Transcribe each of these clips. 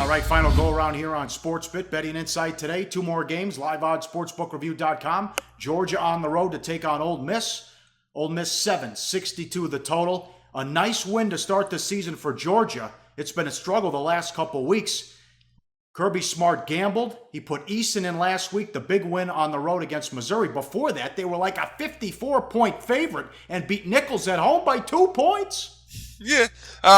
All right, final go around here on Sportsbit. Betting Insight today. Two more games. LiveOddsSportsbookReview.com. Georgia on the road to take on Ole Miss. Ole Miss 7-62 the total. A nice win to start the season for Georgia. It's been a struggle the last couple weeks. Kirby Smart gambled. He put Eason in last week, the big win on the road against Missouri. Before that, they were like a 54-point favorite and beat Nichols at home by 2 points. Yeah.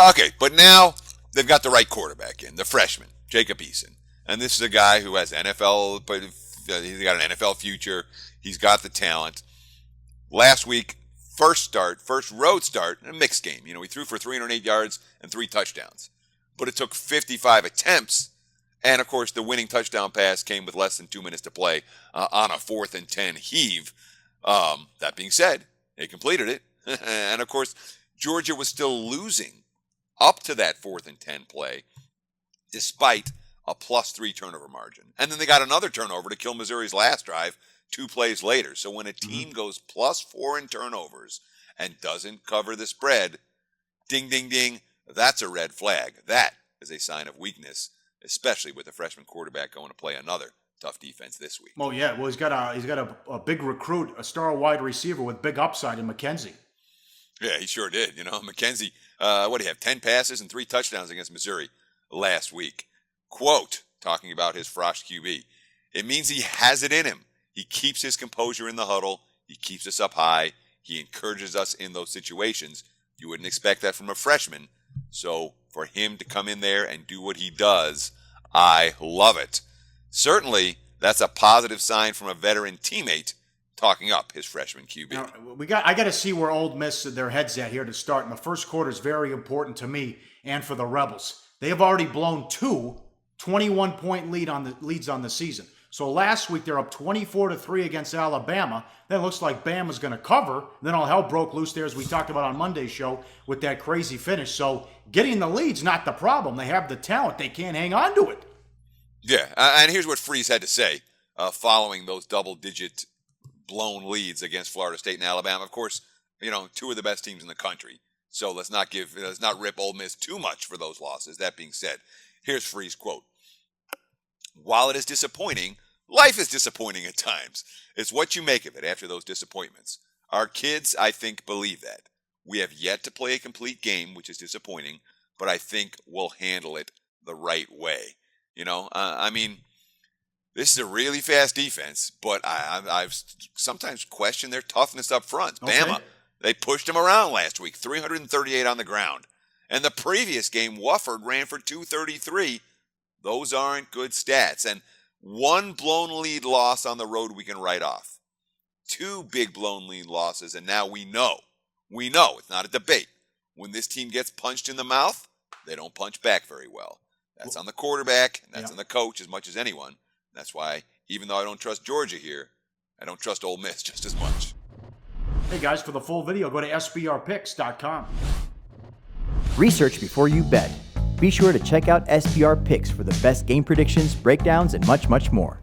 Okay, but now they've got the right quarterback in, the freshman, Jacob Eason. And this is a guy who has NFL, but he's got an NFL future. He's got the talent. Last week, first road start, a mixed game. You know, he threw for 308 yards and 3 touchdowns. But it took 55 attempts. And, of course, the winning touchdown pass came with less than 2 minutes to play on a 4th and 10 heave. That being said, they completed it. And, of course, Georgia was still losing up to that 4th and 10 play, despite a +3 turnover margin. And then they got another turnover to kill Missouri's last drive 2 plays later. So when a team goes +4 in turnovers and doesn't cover the spread, ding, ding, ding, that's a red flag. That is a sign of weakness, especially with the freshman quarterback going to play another tough defense this week. Oh, yeah. Well, he's got a big recruit, a star wide receiver with big upside in McKenzie. Yeah, he sure did. You know, McKenzie, what do you have, 10 passes and 3 touchdowns against Missouri last week. Quote, talking about his Frost QB, it means he has it in him. He keeps his composure in the huddle. He keeps us up high. He encourages us in those situations. You wouldn't expect that from a freshman. So for him to come in there and do what he does, I love it. Certainly, that's a positive sign from a veteran teammate talking up his freshman QB. Now, I got to see where Ole Miss, their heads at here to start. And the first quarter is very important to me and for the Rebels. They have already blown 2 21-point leads on the season. So last week they're up 24-3 against Alabama. Then it looks like Bama's going to cover. Then all hell broke loose there, as we talked about on Monday's show, with that crazy finish. So getting the lead's not the problem. They have the talent. They can't hang on to it. Yeah, and here's what Freeze had to say following those double-digit blown leads against Florida State and Alabama. Of course, you know, 2 of the best teams in the country. So let's not rip Ole Miss too much for those losses. That being said, here's Freeze quote. While it is disappointing, life is disappointing at times. It's what you make of it after those disappointments. Our kids, I think, believe that. We have yet to play a complete game, which is disappointing, but I think we'll handle it the right way. You know, I mean, this is a really fast defense, but I've sometimes questioned their toughness up front. Okay. Bama, they pushed them around last week, 338 on the ground. And the previous game, Wofford ran for 233. Those aren't good stats. And 1 blown lead loss on the road we can write off. 2 big blown lead losses, and now we know, it's not a debate. When this team gets punched in the mouth, they don't punch back very well. That's on the quarterback, and that's on the coach as much as anyone. That's why, even though I don't trust Georgia here, I don't trust Ole Miss just as much. Hey guys, for the full video, go to sbrpicks.com. Research before you bet. Be sure to check out SBR Picks for the best game predictions, breakdowns, and much, much more.